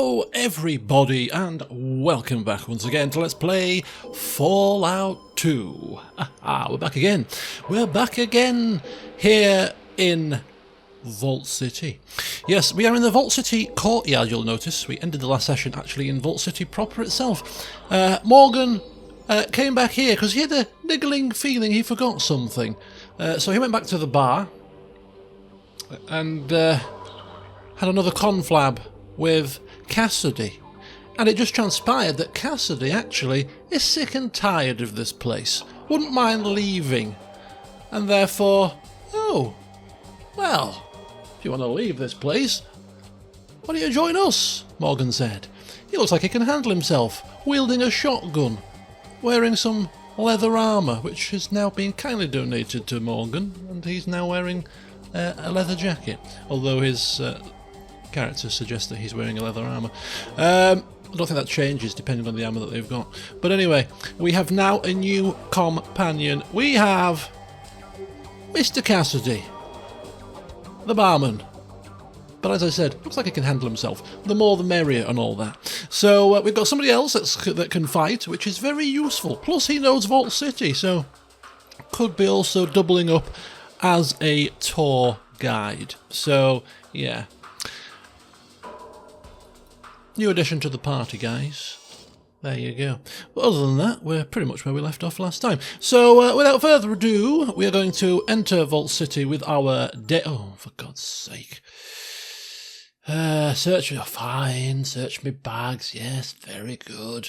Hello everybody and welcome back once again to Let's Play Fallout 2. We're back again. We're back again here in Vault City. Yes, we are in the Vault City courtyard, you'll notice. We ended the last session actually in Vault City proper itself. Morgan came back here because he had a niggling feeling he forgot something. So he went back to the bar and had another conflab with Cassidy, and it just transpired that Cassidy actually is sick and tired of this place, wouldn't mind leaving, and therefore, oh, well, if you want to leave this place, why don't you join us, Morgan said. He looks like he can handle himself, wielding a shotgun, wearing some leather armour, which has now been kindly donated to Morgan, and he's now wearing a leather jacket, although his character suggests that he's wearing a leather armour. I don't think that changes depending on the armour that they've got. But anyway, we have now a new companion. We have Mr. Cassidy, the barman. But as I said, looks like he can handle himself. The more the merrier and all that. So we've got somebody else that can fight, which is very useful. Plus he knows Vault City, so could be also doubling up as a tour guide. So yeah, new addition to the party, guys. There you go. But other than that, we're pretty much where we left off last time. So without further ado, we are going to enter Vault City with our oh, for God's sake. Search me, fine, search me bags, yes, very good.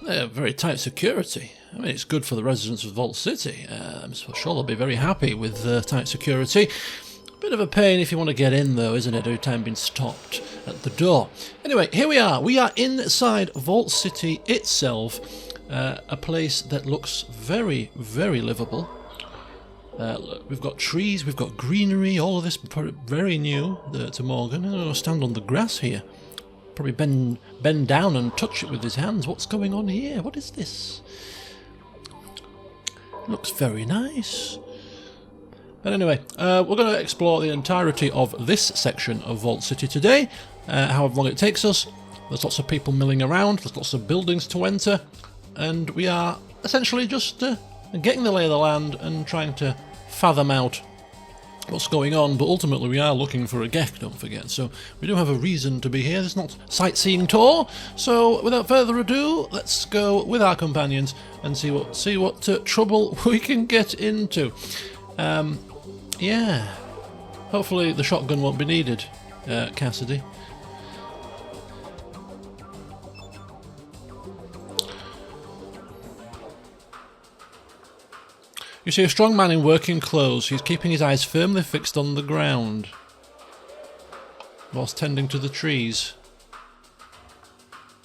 Very tight security. I mean, it's good for the residents of Vault City. I'm sure they'll be very happy with tight security. Bit of a pain if you want to get in, though, isn't it? Every time being stopped at the door. Anyway, here we are. We are inside Vault City itself. A place that looks very, very livable. We've got trees, we've got greenery, all of this very new to Morgan. I'm going to stand on the grass here. Probably bend down and touch it with his hands. What's going on here? What is this? Looks very nice. But anyway, we're going to explore the entirety of this section of Vault City today, however long it takes us. There's lots of people milling around, there's lots of buildings to enter, and we are essentially just getting the lay of the land and trying to fathom out what's going on, but ultimately we are looking for a Gek, don't forget, so we do have a reason to be here. It's not sightseeing tour, so without further ado, let's go with our companions and see what trouble we can get into. Yeah, hopefully the shotgun won't be needed, Cassidy. You see a strong man in working clothes. He's keeping his eyes firmly fixed on the ground whilst tending to the trees.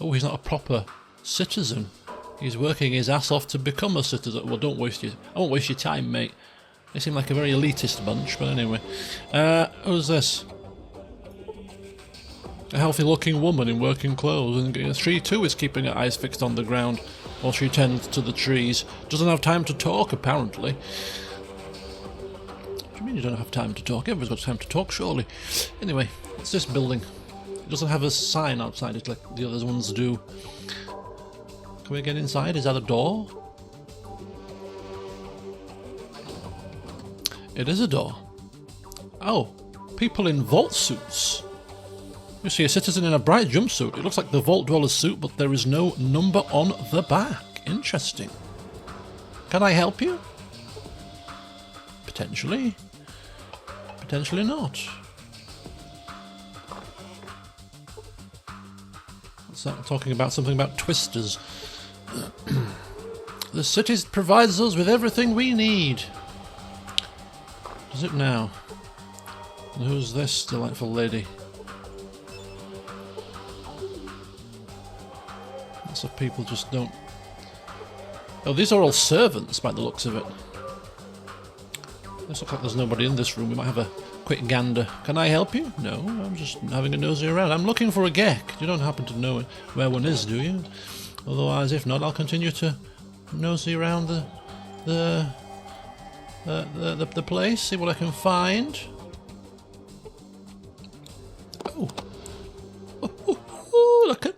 Oh, he's not a proper citizen. He's working his ass off to become a citizen. Well, I won't waste your time, mate. They seem like a very elitist bunch, but anyway. Who's this? A healthy looking woman in working clothes, and she too is keeping her eyes fixed on the ground while she tends to the trees. Doesn't have time to talk, apparently. What do you mean you don't have time to talk? Everyone's got time to talk, surely. Anyway, what's this building? It doesn't have a sign outside it like the other ones do. Can we get inside? Is that a door? It is a door. Oh, people in vault suits. You see a citizen in a bright jumpsuit. It looks like the Vault Dweller's suit, but there is no number on the back. Interesting. Can I help you? Potentially. Potentially not. What's that talking about? Something about twisters. The city provides us with everything we need. Does it now? And who's this delightful lady? Lots of people just don't... Oh, these are all servants by the looks of it. This looks like there's nobody in this room. We might have a quick gander. Can I help you? No, I'm just having a nosy around. I'm looking for a Gek. You don't happen to know where one is, do you? Otherwise, if not, I'll continue to nosy around the place, see what I can find. Oh.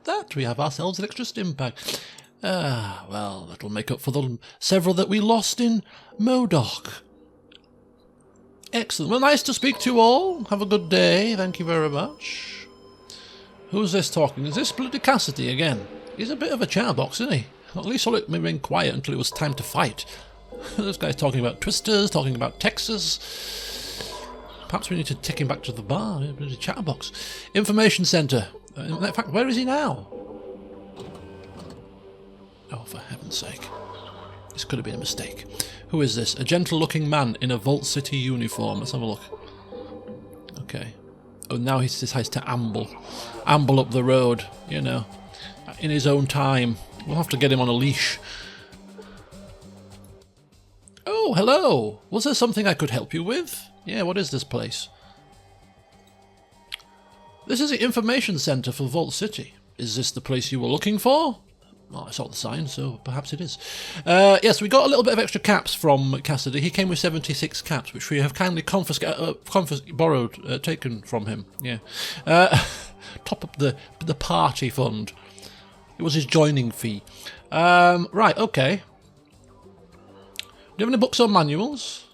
at that. We have ourselves an extra stim pack. Ah, well, that'll make up for the several that we lost in Modoc. Excellent. Well, nice to speak to you all. Have a good day. Thank you very much. Who's this talking? Is this bloody Cassidy again? He's a bit of a chatterbox, isn't he? At least I'll let me remain quiet until it was time to fight. This guy's talking about Twisters, talking about Texas. Perhaps we need to take him back to the bar. Bloody chatterbox. Information Centre. In fact, where is he now? Oh, for heaven's sake. This could have been a mistake. Who is this? A gentle-looking man in a Vault City uniform. Let's have a look. Okay. Oh, now he decides to amble. Amble up the road, you know. In his own time. We'll have to get him on a leash. Oh, hello! Was there something I could help you with? Yeah, what is this place? This is the information centre for Vault City. Is this the place you were looking for? Well, I saw the sign, so perhaps it is. Yes, we got a little bit of extra caps from Cassidy. He came with 76 caps, which we have kindly borrowed, taken from him. Yeah, top up the party fund. It was his joining fee. Right, okay. Do you have any books or manuals?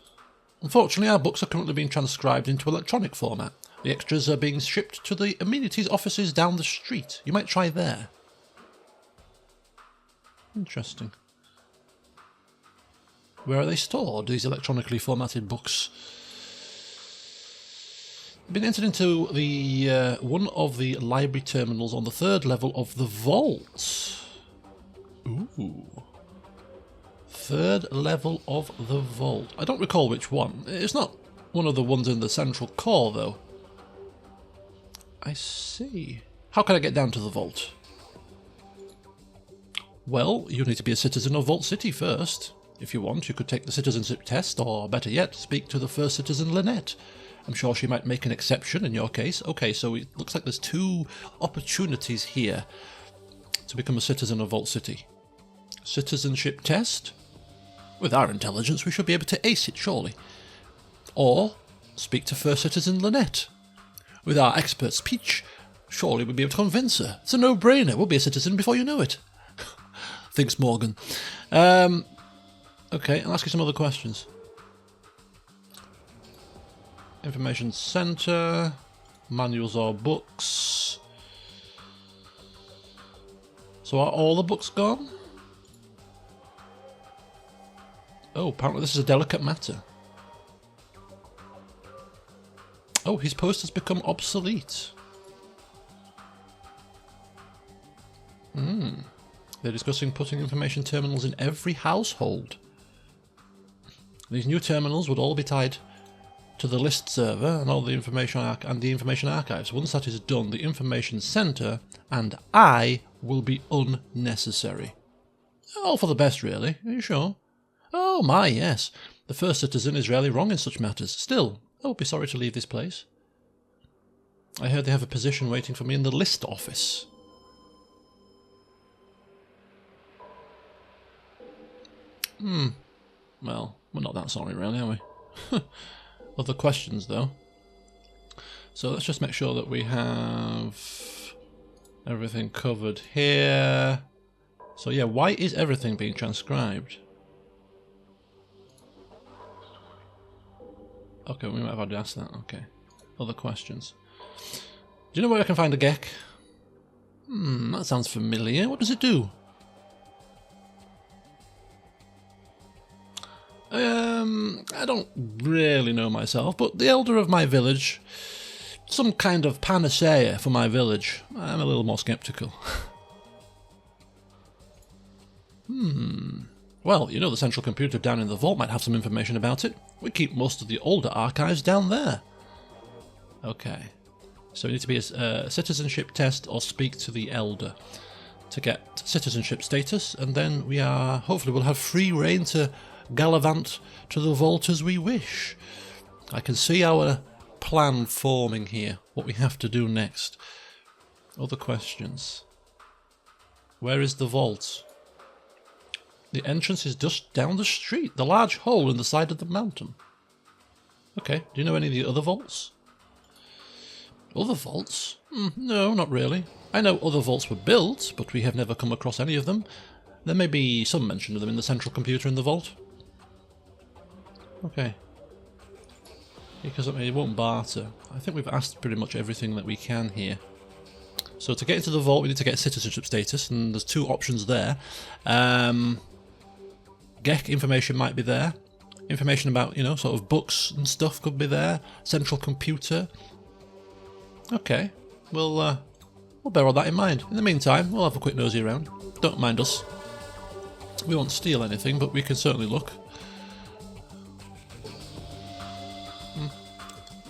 Unfortunately, our books are currently being transcribed into electronic format. The extras are being shipped to the amenities offices down the street. You might try there. Interesting. Where are they stored, these electronically formatted books? They've been entered into the one of the library terminals on the 3rd level of the vault. Ooh. 3rd level of the vault. I don't recall which one. It's not one of the ones in the central core, though. I see. How can I get down to the vault? Well, you need to be a citizen of Vault City first. If you want, you could take the citizenship test, or better yet, speak to the first citizen, Lynette. I'm sure she might make an exception in your case. Okay, so it looks like there's 2 opportunities here to become a citizen of Vault City. Citizenship test. With our intelligence, we should be able to ace it, surely. Or speak to first citizen Lynette. With our expert speech, surely we'll be able to convince her. It's a no-brainer. We'll be a citizen before you know it. Thinks Morgan. Okay, I'll ask you some other questions. Information Centre, manuals or books. So are all the books gone? Oh, apparently this is a delicate matter. Oh, his post has become obsolete. They're discussing putting information terminals in every household. These new terminals would all be tied to the list server and all the information archives. Once that is done, the information centre and I will be unnecessary. All for the best, really. Are you sure? Oh my, yes. The first citizen is rarely wrong in such matters. Still, I would be sorry to leave this place. I heard they have a position waiting for me in the list office. Well, we're not that sorry, really, are we? Other questions, though. So let's just make sure that we have everything covered here. So yeah, why is everything being transcribed? Okay, we might have already asked that. Okay. Other questions. Do you know where I can find a Gek? That sounds familiar. What does it do? I don't really know myself, but the elder of my village, some kind of panacea for my village. I'm a little more sceptical. Well, you know, the central computer down in the vault might have some information about it. We keep most of the older archives down there. Okay. So we need to be a citizenship test or speak to the elder to get citizenship status, and then we are, hopefully we'll have free reign to gallivant to the vault as we wish. I can see our plan forming here, what we have to do next. Other questions? Where is the vault? The entrance is just down the street, the large hole in the side of the mountain. Okay, do you know any of the other vaults? Other vaults? No, not really. I know other vaults were built, but we have never come across any of them. There may be some mention of them in the central computer in the vault. Okay. Because it won't barter. I think we've asked pretty much everything that we can here. So to get into the vault, we need to get citizenship status, and there's two options there. GEC information might be there. Information about, you know, sort of books and stuff could be there. Central computer. Okay, we'll bear all that in mind. In the meantime, we'll have a quick nosy around. Don't mind us. We won't steal anything, but we can certainly look.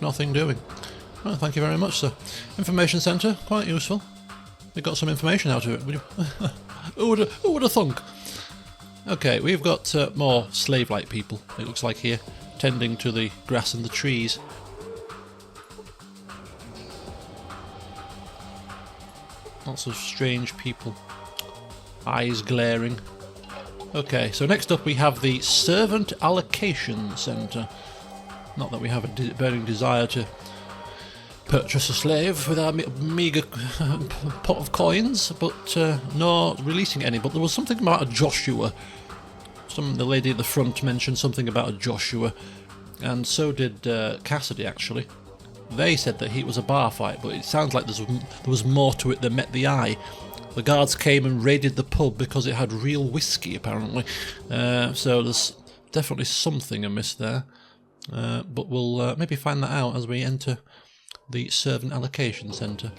Nothing doing. Well, thank you very much, sir. Information centre, quite useful. We got some information out of it. Who would have thunk? Okay, we've got more slave-like people, it looks like here, tending to the grass and the trees. Lots of strange people. Eyes glaring. Okay, so next up we have the Servant Allocation Centre. Not that we have a burning desire to purchase a slave with our meagre pot of coins, but not releasing any. But there was something about a Joshua. The lady at the front mentioned something about a Joshua, and so did Cassidy, actually. They said that he was a bar fight, but it sounds like there was more to it than met the eye. The guards came and raided the pub because it had real whiskey, apparently. So there's definitely something amiss there. But we'll maybe find that out as we enter the Servant Allocation Centre.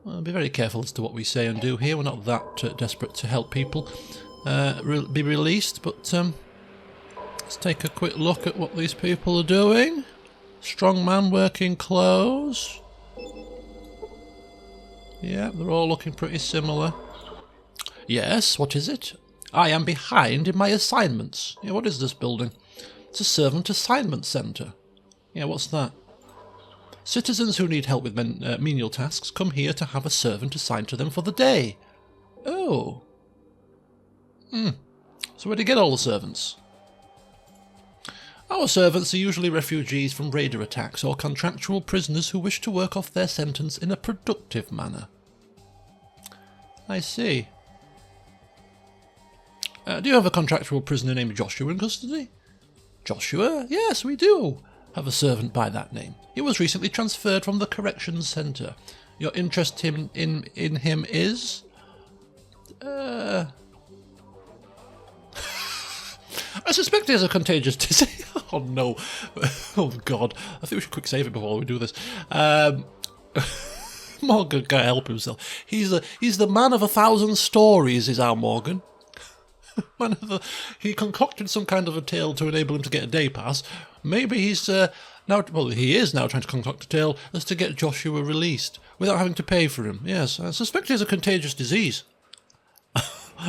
We'll be very careful as to what we say and do here. We're not that desperate to help people be released, but let's take a quick look at what these people are doing. Strong man working clothes. Yeah, they're all looking pretty similar. Yes, what is it? I am behind in my assignments. Yeah, what is this building? It's a Servant Assignment Centre. Yeah, what's that? Citizens who need help with menial tasks come here to have a servant assigned to them for the day. Oh. So where do you get all the servants? Our servants are usually refugees from raider attacks or contractual prisoners who wish to work off their sentence in a productive manner. I see. Do you have a contractual prisoner named Joshua in custody? Joshua? Yes, we do have a servant by that name. He was recently transferred from the corrections centre. Your interest in him is? I suspect he has a contagious disease. Oh no. Oh god. I think we should quick save it before we do this. Morgan can't help himself. He's the man of 1,000 stories, is our Morgan. He concocted some kind of a tale to enable him to get a day pass. Maybe he's he is now trying to concoct a tale as to get Joshua released without having to pay for him. Yes, I suspect he has a contagious disease.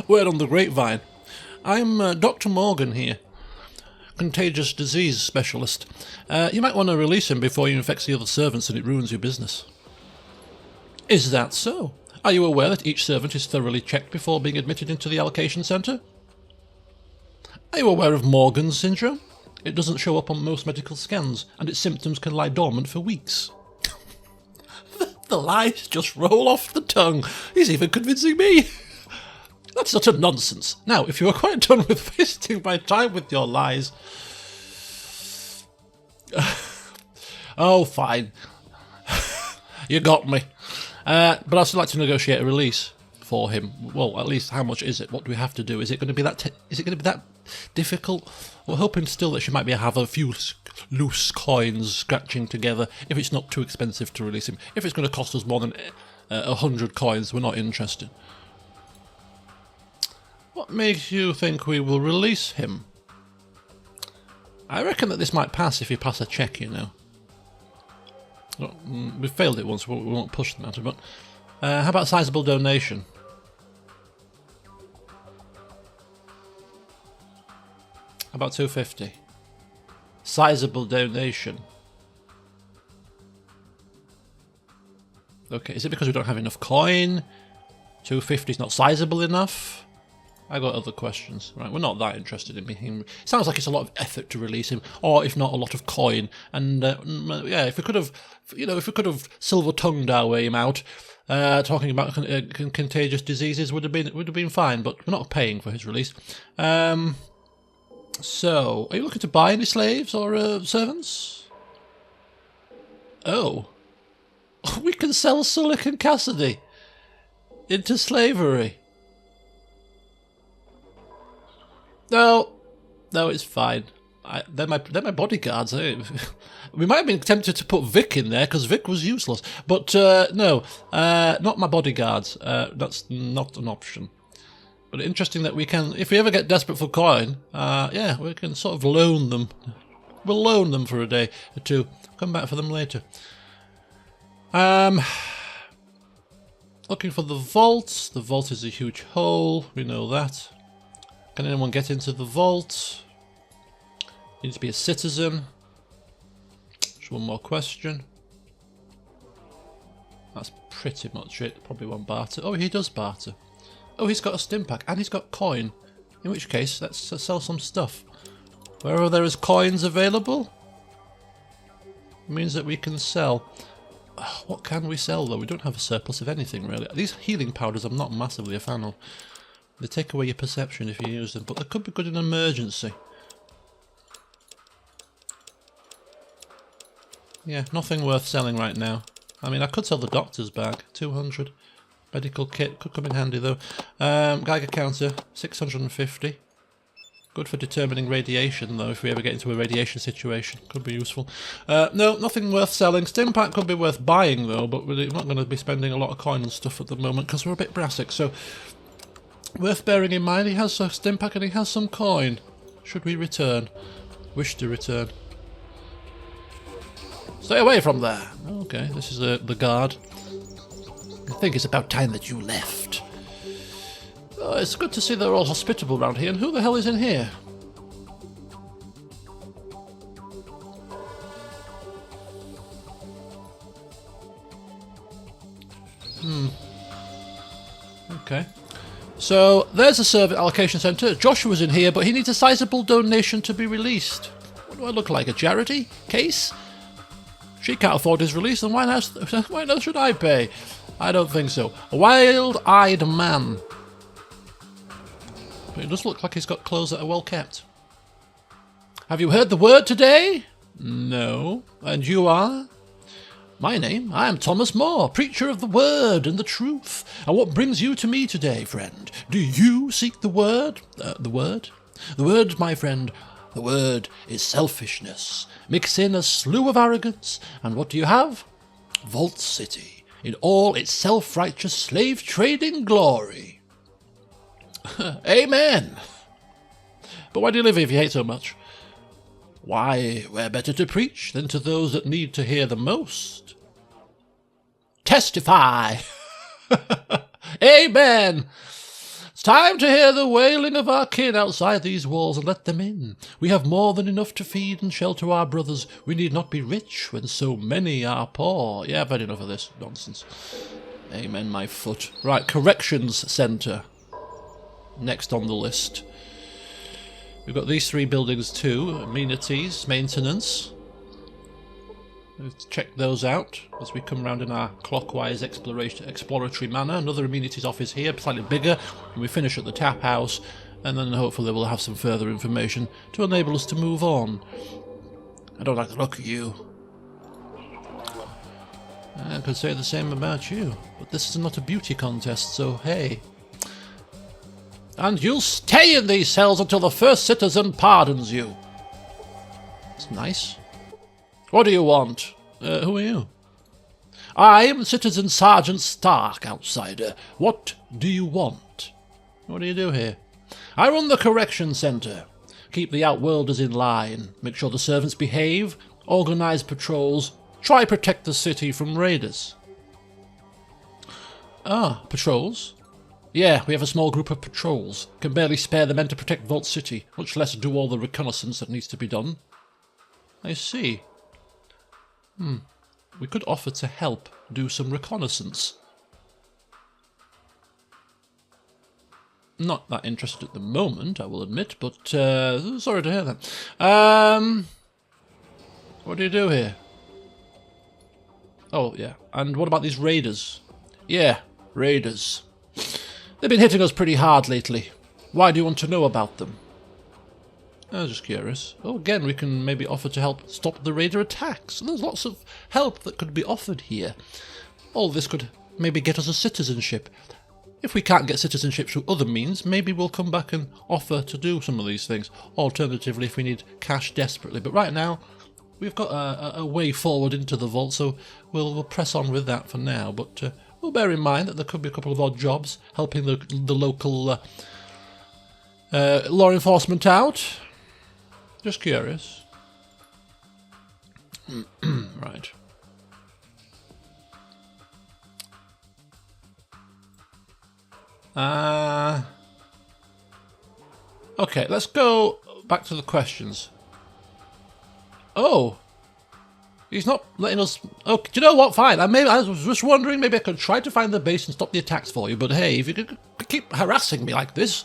Word on the grapevine. I'm Dr. Morgan here, contagious disease specialist. You might want to release him before he infects the other servants and it ruins your business. Is that so? Are you aware that each servant is thoroughly checked before being admitted into the allocation centre? Are you aware of Morgan's syndrome? It doesn't show up on most medical scans, and its symptoms can lie dormant for weeks. The lies just roll off the tongue. He's even convincing me. That's utter nonsense. Now, if you are quite done with wasting my time with your lies... Oh, fine. You got me. But I'd still like to negotiate a release for him. Well, at least how much is it? What do we have to do? Is it going to be that difficult? We're hoping still that she might have a few loose coins scratching together if it's not too expensive to release him. If it's going to cost us more than 100 coins, we're not interested. What makes you think we will release him? I reckon that this might pass if you pass a check, you know. We've failed it once, we won't push the matter, but how about sizable donation? How about 250? Sizable donation. Okay, is it because we don't have enough coin? 250 is not sizable enough? I got other questions. Right, we're not that interested in him. Sounds like it's a lot of effort to release him, or if not, a lot of coin. And yeah, if we could have, if we could have silver-tongued our way out, talking about contagious diseases would have been fine. But we're not paying for his release. So, are you looking to buy any slaves or servants? Oh, we can sell Sullick and Cassidy into slavery. No, it's fine. They're my bodyguards. We might have been tempted to put Vic in there because Vic was useless, but no, not my bodyguards. That's not an option. But interesting that we can, if we ever get desperate for coin, yeah, we can sort of loan them. We'll loan them for a day or two. Come back for them later. Looking for the vault. The vault is a huge hole. We know that. Can anyone get into the vault? Needs to be a citizen. Just one more question. That's pretty much it. Probably won't barter. Oh, he does barter. Oh, he's got a stim pack and he's got coin. In which case, let's sell some stuff. Wherever there is coins available, it means that we can sell. What can we sell though? We don't have a surplus of anything really. These healing powders I'm not massively a fan of. They take away your perception if you use them, but they could be good in an emergency. Yeah, nothing worth selling right now. I mean, I could sell the doctor's bag, 200. Medical kit, could come in handy though. Geiger counter, 650. Good for determining radiation though, if we ever get into a radiation situation. Could be useful. No, nothing worth selling. Stim pack could be worth buying though, but we're not going to be spending a lot of coin and stuff at the moment because we're a bit brassic, so... Worth bearing in mind, he has a stim pack and he has some coin. Should we return? Wish to return. Stay away from there. Okay, this is the guard. I think it's about time that you left. It's good to see they're all hospitable around here. And who the hell is in here? Okay. So, there's a servant allocation centre. Joshua's in here, but he needs a sizable donation to be released. What do I look like, a charity case? She can't afford his release, then why not should I pay? I don't think so. A wild-eyed man. But it does look like he's got clothes that are well kept. Have you heard the word today? No. And you are? My name? I am Thomas More, preacher of the word and the truth. And what brings you to me today, friend? Do you seek the word? The word? The word, my friend, the word is selfishness. Mix in a slew of arrogance, and what do you have? Vault City, in all its self-righteous slave-trading glory. Amen. But why do you live here if you hate so much? Why, where better to preach than to those that need to hear the most? Testify! Amen! It's time to hear the wailing of our kin outside these walls and let them in. We have more than enough to feed and shelter our brothers. We need not be rich when so many are poor. Yeah, I've had enough of this nonsense. Amen, my foot. Right, Corrections Centre. Next on the list. We've got these three buildings too. Amenities, maintenance. Let's check those out as we come round in our clockwise exploratory manner. Another amenities office here, slightly bigger, and we finish at the tap house, and then hopefully we'll have some further information to enable us to move on. I don't like the look of you. I could say the same about you, but this is not a beauty contest, so hey. And you'll stay in these cells until the first citizen pardons you. That's nice. What do you want? Who are you? I am Citizen Sergeant Stark, outsider. What do you want? What do you do here? I run the correction centre. Keep the outworlders in line. Make sure the servants behave. Organise patrols. Try protect the city from raiders. Ah, patrols? Yeah, we have a small group of patrols. Can barely spare the men to protect Vault City, much less do all the reconnaissance that needs to be done. I see. We could offer to help do some reconnaissance. Not that interested at the moment, I will admit, but sorry to hear that. What do you do here? Oh, yeah. And what about these raiders? Yeah, raiders. They've been hitting us pretty hard lately. Why do you want to know about them? I was just curious. Oh, again, we can maybe offer to help stop the raider attacks. There's lots of help that could be offered here. All this could maybe get us a citizenship. If we can't get citizenship through other means, maybe we'll come back and offer to do some of these things. Alternatively, if we need cash desperately. But right now, we've got a way forward into the vault, so we'll press on with that for now. But we'll bear in mind that there could be a couple of odd jobs helping the local law enforcement out. Just curious. Right. Okay, let's go back to the questions. Oh, he's not letting us. Oh, do you know what? Fine. I was just wondering. Maybe I could try to find the base and stop the attacks for you. But hey, if you could keep harassing me like this,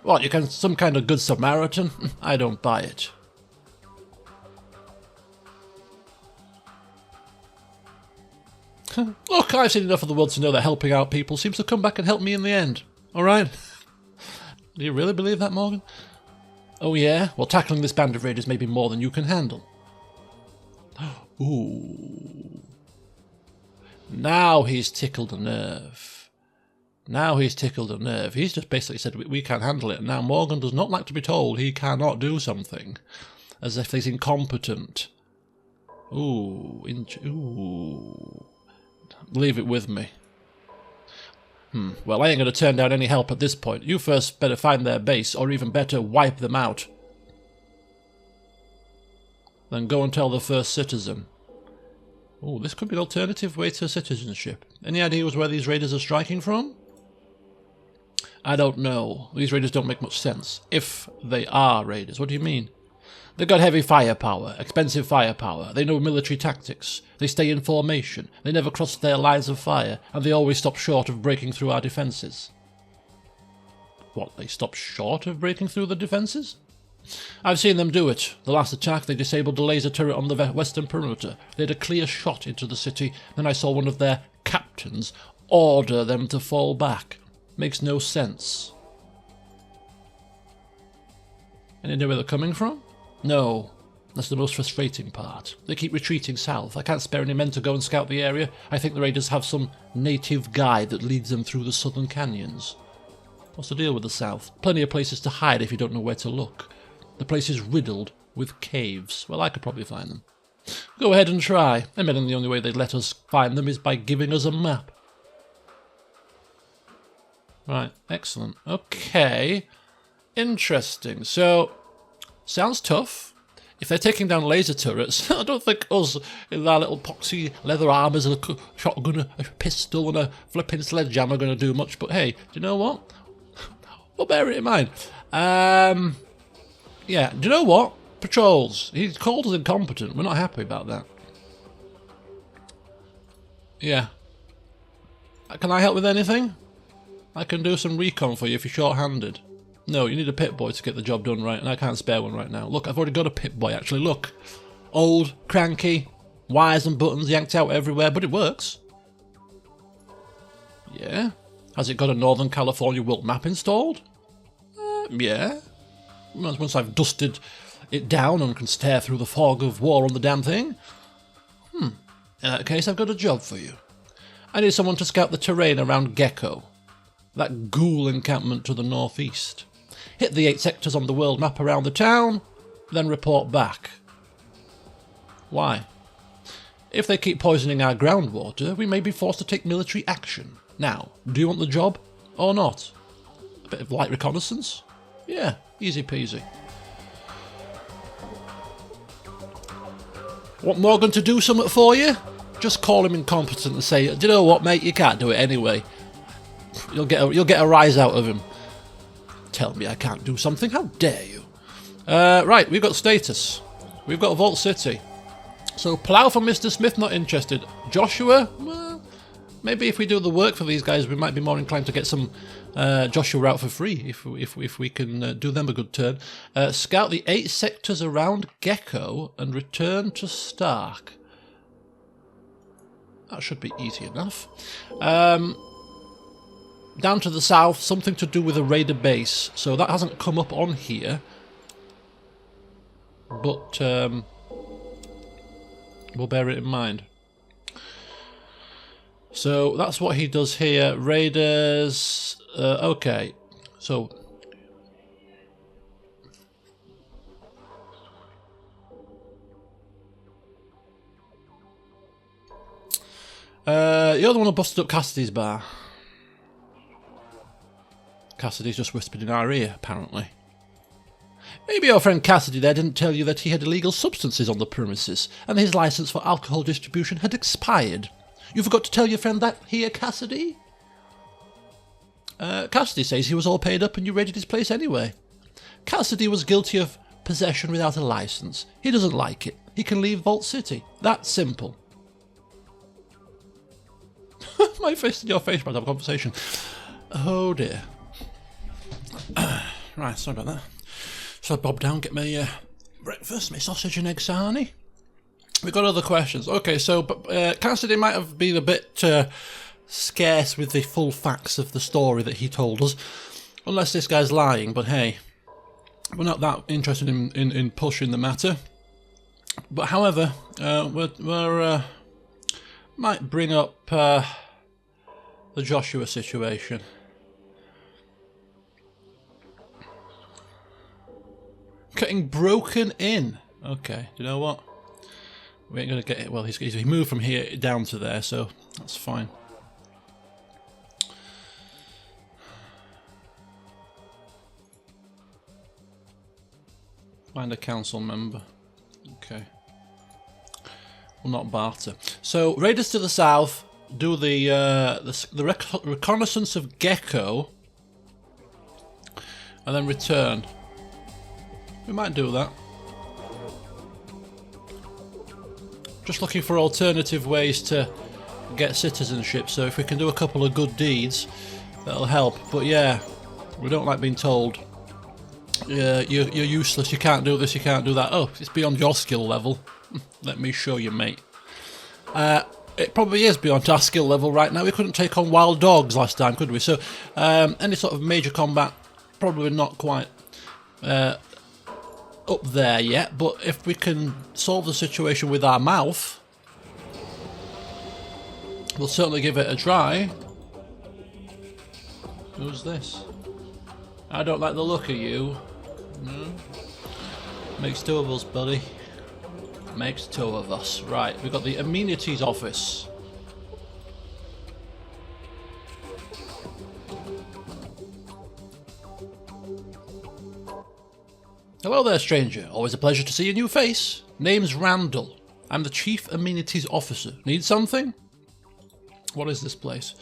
what? You can some kind of good Samaritan? I don't buy it. Look, I've seen enough of the world to know that helping out people seems to come back and help me in the end. All right? Do you really believe that, Morgan? Oh, yeah? Well, tackling this band of raiders may be more than you can handle. Ooh. Now he's tickled a nerve. Now he's tickled a nerve. He's just basically said we can't handle it. And now Morgan does not like to be told he cannot do something. As if he's incompetent. Ooh. Ooh. Leave it with me. Well, I ain't going to turn down any help at this point. You first better find their base, or even better, wipe them out. Then go and tell the first citizen. Oh, this could be an alternative way to citizenship. Any ideas where these raiders are striking from? I don't know. These raiders don't make much sense. If they are raiders. What do you mean? They've got heavy firepower, expensive firepower. They know military tactics. They stay in formation. They never cross their lines of fire, and they always stop short of breaking through our defences. What, they stop short of breaking through the defences? I've seen them do it. The last attack, they disabled a laser turret on the western perimeter. They had a clear shot into the city. Then I saw one of their captains order them to fall back. Makes no sense. Any idea where they're coming from? No. That's the most frustrating part. They keep retreating south. I can't spare any men to go and scout the area. I think the raiders have some native guide that leads them through the southern canyons. What's the deal with the south? Plenty of places to hide if you don't know where to look. The place is riddled with caves. Well, I could probably find them. Go ahead and try. I mean, the only way they'd let us find them is by giving us a map. Right, excellent. Okay. Interesting. So, sounds tough. If they're taking down laser turrets, I don't think us in our little poxy leather armours and a shotgun, a pistol and a flipping sledgehammer are going to do much. But hey, do you know what? We'll bear it in mind. Yeah, do you know what? Patrols. He's called us incompetent. We're not happy about that. Yeah. Can I help with anything? I can do some recon for you if you're short-handed. No, you need a pit-boy to get the job done right, and I can't spare one right now. Look, I've already got a pit-boy, actually. Look. Old, cranky, wires and buttons yanked out everywhere, but it works. Yeah. Has it got a Northern California world map installed? Yeah. Once I've dusted it down and can stare through the fog of war on the damn thing. In that case, I've got a job for you. I need someone to scout the terrain around Gecko. That ghoul encampment to the northeast. Hit the 8 sectors on the world map around the town, then report back. Why? If they keep poisoning our groundwater, we may be forced to take military action. Now, do you want the job or not? A bit of light reconnaissance? Yeah, easy peasy. Want Morgan to do something for you? Just call him incompetent and say, do you know what, mate, you can't do it anyway. You'll get a rise out of him. Tell me I can't do something, how dare you? Right, we've got status. We've got Vault City. So, plough for Mr. Smith, not interested. Joshua? Well, Maybe if we do the work for these guys, we might be more inclined to get some Joshua out for free, if we can do them a good turn. Scout the 8 sectors around Gecko and return to Stark. That should be easy enough. Down to the south, something to do with a raider base. So that hasn't come up on here. But we'll bear it in mind. So that's what he does here. Raiders. Okay. So. You're the one who busted up Cassidy's bar. Cassidy's just whispered in our ear, apparently. Maybe your friend Cassidy there didn't tell you that he had illegal substances on the premises, and his license for alcohol distribution had expired. You forgot to tell your friend that here, Cassidy? Cassidy says he was all paid up and you raided his place anyway. Cassidy was guilty of possession without a license. He doesn't like it. He can leave Vault City. That simple. My fist in your face, might have a conversation. Oh dear. Right, sorry about that. So I bob down, get my breakfast, my sausage and egg sarnie. We've got other questions. Okay, so Cassidy might have been a bit scarce with the full facts of the story that he told us. Unless this guy's lying, but hey, we're not that interested in pushing the matter. But however, we're might bring up the Joshua situation. Getting broken in. Okay, do you know what? We ain't gonna get it. Well, he moved from here down to there, so that's fine. Find a council member. Okay. Will not barter. So raiders to the south do the reconnaissance of Gecko, and then return. We might do that. Just looking for alternative ways to get citizenship, so if we can do a couple of good deeds, that'll help. But yeah, we don't like being told, you're useless, you can't do this, you can't do that. Oh, it's beyond your skill level. Let me show you, mate. It probably is beyond our skill level right now. We couldn't take on wild dogs last time, could we? So any sort of major combat, probably not quite up there yet, but if we can solve the situation with our mouth, we'll certainly give it a try. Who's this? I don't like the look of you. No. Makes two of us, buddy. Makes two of us. Right, we've got the amenities office. Hello there, stranger. Always a pleasure to see a new face. Name's Randall. I'm the Chief Amenities Officer. Need something? What is this place?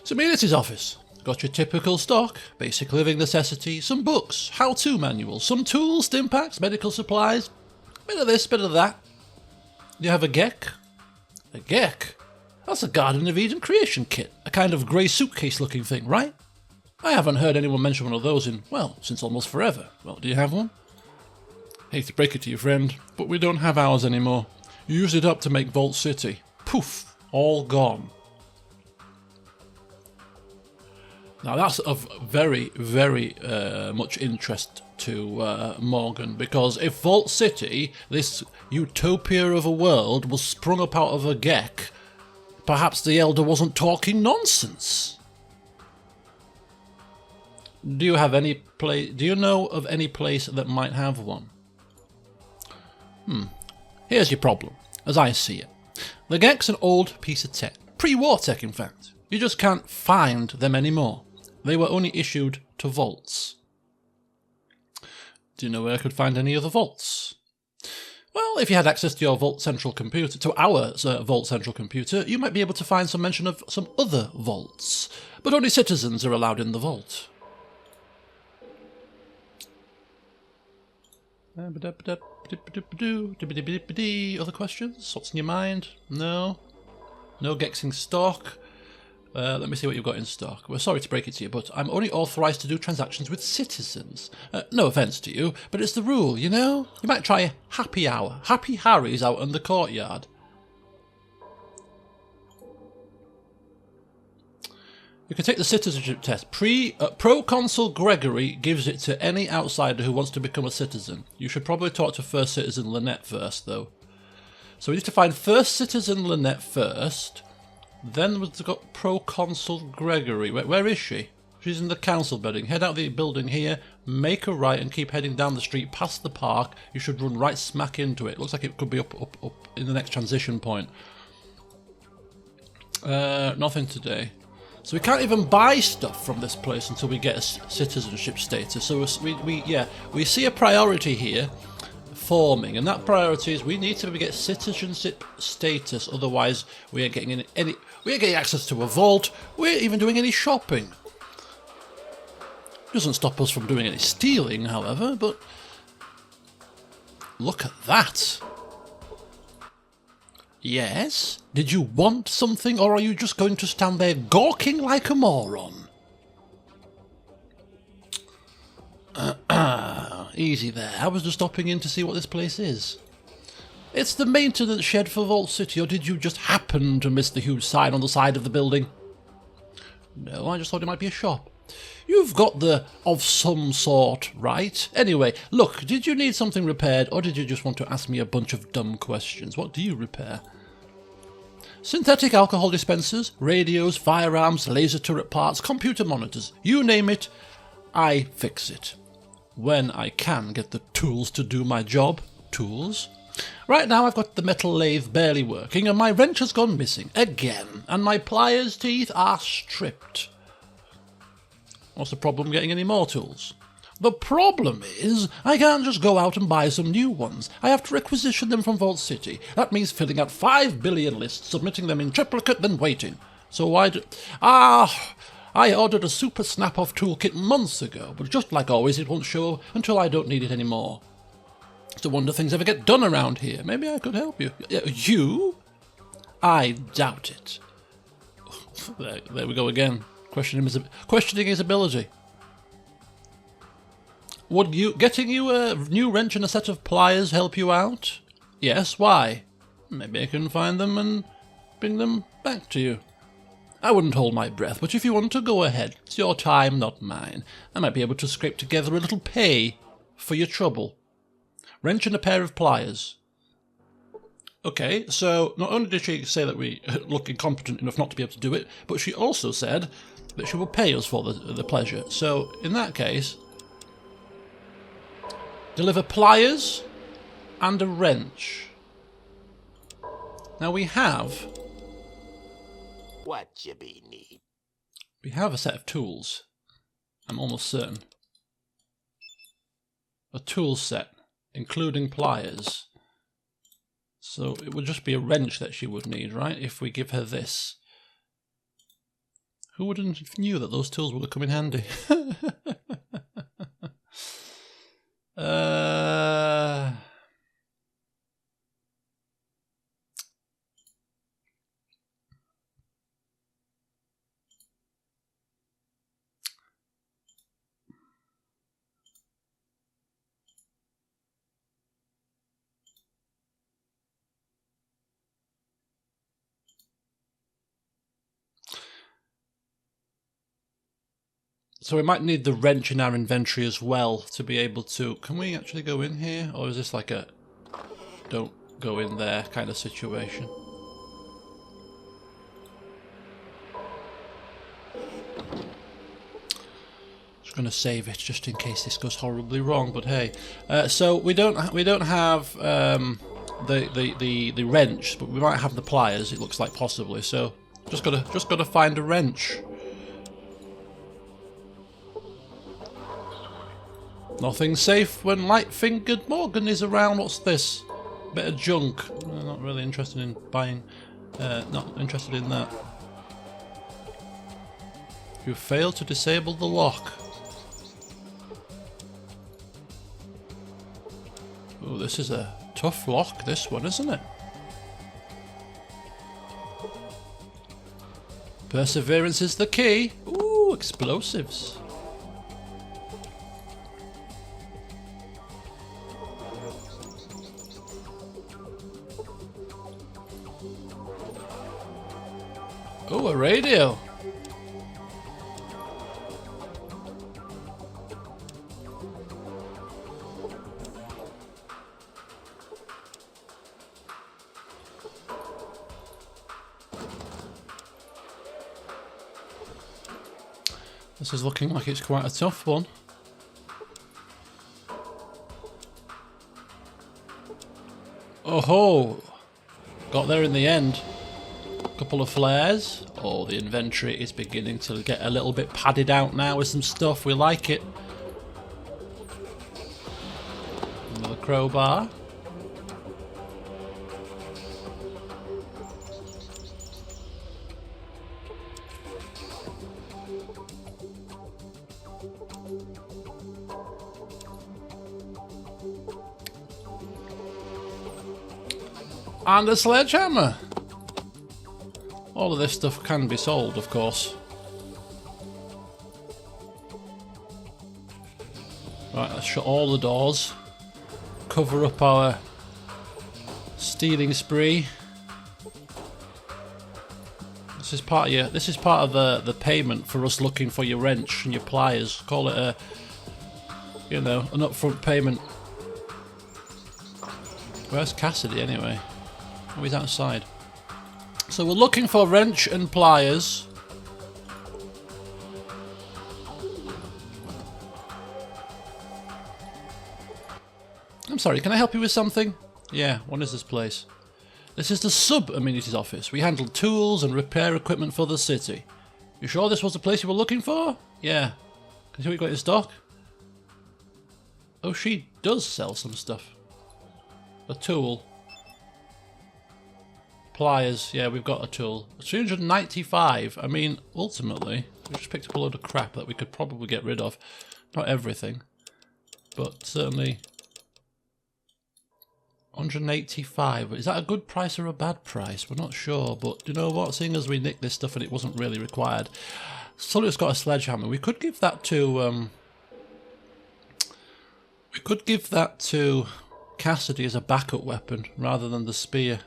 It's Amenities Office. Got your typical stock, basic living necessities, some books, how-to manuals, some tools, stimpaks, medical supplies, bit of this, bit of that. Do you have a Gek? A Gek? That's a Garden of Eden creation kit. A kind of grey suitcase-looking thing, right? I haven't heard anyone mention one of those in, well, since almost forever. Well, do you have one? Hate to break it to you, friend, but we don't have ours anymore. You used it up to make Vault City. Poof, all gone. Now that's of very, very much interest to Morgan, because if Vault City, this utopia of a world, was sprung up out of a Gek, perhaps the Elder wasn't talking nonsense. Do you have any place? Do you know of any place that might have one? Here's your problem, as I see it. The Gek's an old piece of tech, pre-war tech, in fact. You just can't find them anymore. They were only issued to vaults. Do you know where I could find any other vaults? Well, if you had access to your Vault Central computer, to our Vault Central computer, you might be able to find some mention of some other vaults. But only citizens are allowed in the vault. Other questions? What's in your mind? No? No Gexing stock. Let me see what you've got in stock. Well, sorry to break it to you, but I'm only authorised to do transactions with citizens. No offence to you, but it's the rule, you know? You might try a happy hour. Happy Harry's out in the courtyard. You can take the citizenship test. Proconsul Gregory gives it to any outsider who wants to become a citizen. You should probably talk to First Citizen Lynette first, though. So we need to find First Citizen Lynette first. Then we've got Proconsul Gregory. Where is she? She's in the council building. Head out the building here, make a right, and keep heading down the street past the park. You should run right smack into it. Looks like it could be up in the next transition point. Nothing today. So we can't even buy stuff from this place until we get a citizenship status. So we see a priority here forming, and that priority is we need to get citizenship status. Otherwise, we ain't getting we ain't getting access to a vault. We ain't even doing any shopping. Doesn't stop us from doing any stealing, however. But look at that. Yes? Did you want something, or are you just going to stand there gawking like a moron? Easy there. I was just stopping in to see what this place is. It's the maintenance shed for Vault City, or did you just happen to miss the huge sign on the side of the building? No, I just thought it might be a shop. You've got the of some sort, right? Anyway, look, did you need something repaired, or did you just want to ask me a bunch of dumb questions? What do you repair? Synthetic alcohol dispensers, radios, firearms, laser turret parts, computer monitors. You name it, I fix it. When I can get the tools to do my job. Tools? Right now I've got the metal lathe barely working, and my wrench has gone missing again, and my pliers teeth are stripped. What's the problem getting any more tools? The problem is, I can't just go out and buy some new ones. I have to requisition them from Vault City. That means filling out 5 billion lists, submitting them in triplicate, then waiting. So why do... I ordered a super snap-off toolkit months ago, but just like always it won't show until I don't need it anymore. It's a wonder things ever get done around here. Maybe I could help you. You? I doubt it. There we go again. Questioning his ability. Would getting you a new wrench and a set of pliers help you out? Yes, why? Maybe I can find them and bring them back to you. I wouldn't hold my breath, but if you want to go ahead, it's your time, not mine. I might be able to scrape together a little pay for your trouble. Wrench and a pair of pliers. Okay, so not only did she say that we look incompetent enough not to be able to do it, but she also said that she will pay us for the pleasure. So, in that case, deliver pliers and a wrench. Now we have... What you be need? We have a set of tools. I'm almost certain. A tool set, including pliers. So it would just be a wrench that she would need, right? If we give her this. Who wouldn't have knew that those tools would have come in handy? So we might need the wrench in our inventory as well to be able to... Can we actually go in here? Or is this like a don't go in there kind of situation? Just going to save it just in case this goes horribly wrong. But hey, so we don't have the wrench, but we might have the pliers. It looks like possibly. So just gotta find a wrench. Nothing safe when light-fingered Morgan is around. What's this? Bit of junk. I'm not really interested in buying. Not interested in that. You failed to disable the lock. Oh, this is a tough lock, this one, isn't it? Perseverance is the key. Ooh, explosives. Oh, a radio. This is looking like it's quite a tough one. Oh ho! Got there in the end. Couple of flares. Oh, the inventory is beginning to get a little bit padded out now with some stuff. We like it. Another crowbar. And a sledgehammer. All of this stuff can be sold, of course. Right, let's shut all the doors. Cover up our stealing spree. This is part of the payment for us looking for your wrench and your pliers. Call it a, you know, an upfront payment. Where's Cassidy anyway? Oh, he's outside. So we're looking for wrench and pliers. I'm sorry, can I help you with something? Yeah, what is this place? This is the sub-amenities office. We handle tools and repair equipment for the city. You sure this was the place you were looking for? Yeah. Can you see what you got in stock? Oh, she does sell some stuff. A tool. Pliers, yeah, we've got a tool. 395. I mean, ultimately, we just picked up a load of crap that we could probably get rid of. Not everything, but certainly 185. Is that a good price or a bad price? We're not sure, but you know what? Seeing as we nicked this stuff and it wasn't really required, Sully's got a sledgehammer. We could give that to Cassidy as a backup weapon rather than the spear.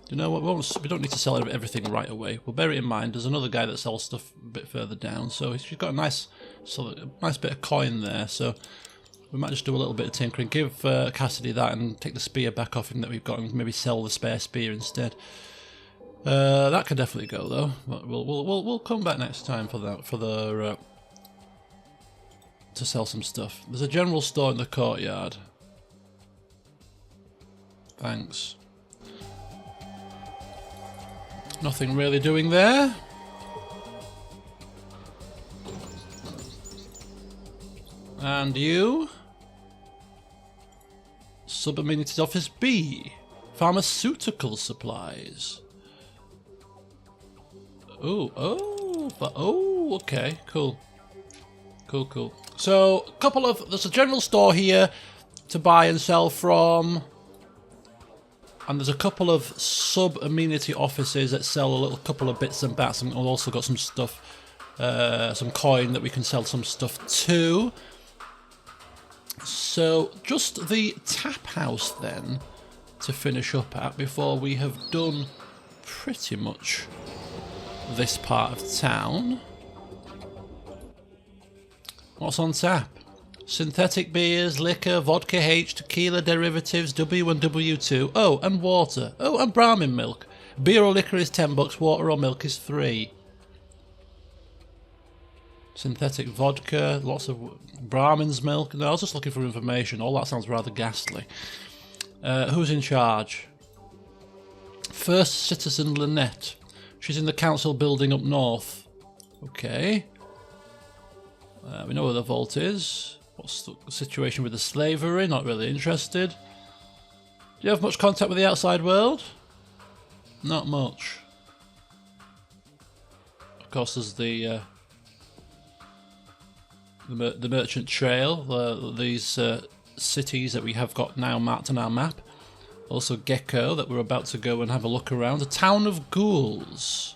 You know what? We don't need to sell everything right away. We'll bear it in mind. There's another guy that sells stuff a bit further down, so she's got a nice bit of coin there. So we might just do a little bit of tinkering. Give Cassidy that and take the spear back off him that we've got, and maybe sell the spare spear instead. That could definitely go though. But we'll come back next time for that to sell some stuff. There's a general store in the courtyard. Thanks. Nothing really doing there. And you? Sub-amenities office B. Pharmaceutical supplies. Oh, okay, cool. Cool. So, there's a general store here to buy and sell from. And there's a couple of sub-amenity offices that sell couple of bits and bats, and we've also got some stuff, some coin that we can sell some stuff to. So just the tap house then to finish up at before we have done pretty much this part of town. What's on tap? Synthetic beers, liquor, vodka H, tequila derivatives, W and W2. Oh, and water. Oh, and Brahmin milk. Beer or liquor is $10, water or milk is $3. Synthetic vodka, lots of Brahmin's milk. No, I was just looking for information. All that sounds rather ghastly. Who's in charge? First Citizen Lynette. She's in the council building up north. Okay. We know where the vault is. What's the situation with the slavery? Not really interested. Do you have much contact with the outside world? Not much. Of course, there's the Merchant Trail. These cities that we have got now marked on our map. Also Gecko, that we're about to go and have a look around. The Town of Ghouls.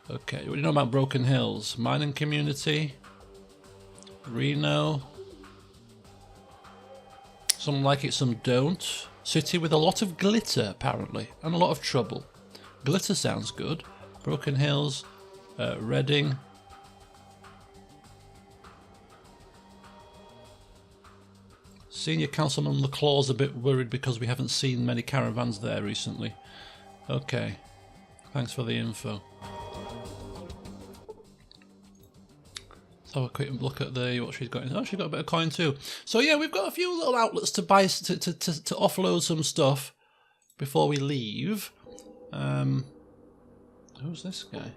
Okay, what do you know about Broken Hills? Mining community. Reno. Some like it, some don't. City with a lot of glitter, apparently, and a lot of trouble. Glitter sounds good. Broken Hills. Reading. Senior Councilman LaClaw's a bit worried because we haven't seen many caravans there recently. Okay. Thanks for the info. Let's have a quick look at what she's got. Oh, she's got a bit of coin too. So yeah, we've got a few little outlets to buy, to offload some stuff before we leave. Who's this guy?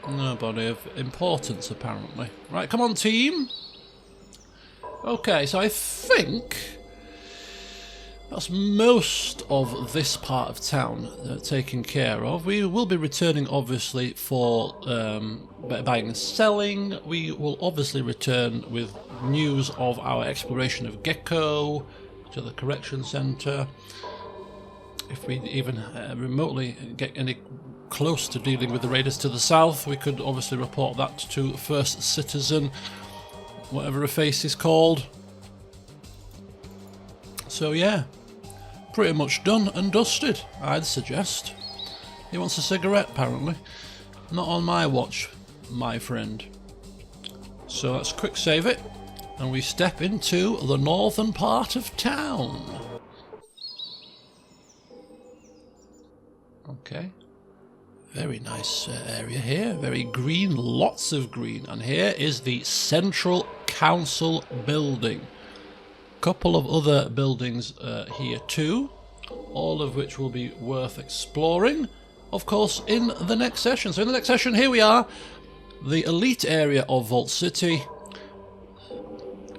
Nobody of importance, apparently. Right, come on, team. Okay, so I think that's most of this part of town taken care of. We will be returning, obviously, for buying and selling. We will obviously return with news of our exploration of Gecko to the correction centre. If we even remotely get any close to dealing with the raiders to the south, we could obviously report that to First Citizen, whatever her face is called. So yeah, pretty much done and dusted, I'd suggest. He wants a cigarette, apparently. Not on my watch, my friend. So let's quick save it, and we step into the northern part of town. Okay. Very nice area here, very green, lots of green. And here is the Central Council building. Couple of other buildings here too, all of which will be worth exploring, of course, in the next session. So in the next session, here we are, the elite area of Vault City,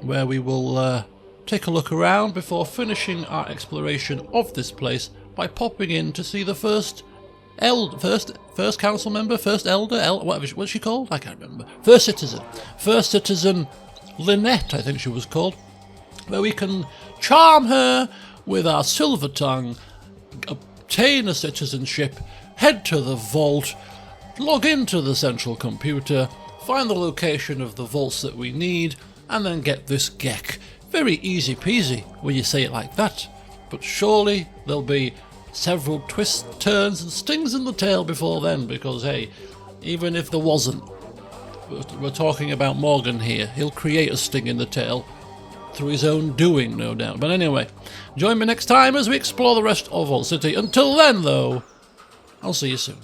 where we will take a look around before finishing our exploration of this place by popping in to see the first council member, first elder, what's she called? I can't remember. First citizen Lynette, I think she was called, where we can charm her with our silver tongue, obtain a citizenship, head to the vault, log into the central computer, find the location of the vaults that we need, and then get this Gek. Very easy peasy when you say it like that, but surely there'll be several twists, turns and stings in the tail before then, because hey, even if there wasn't, we're talking about Morgan here, he'll create a sting in the tail through his own doing, no doubt. But anyway, join me next time as we explore the rest of Vault City. Until then though, I'll see you soon.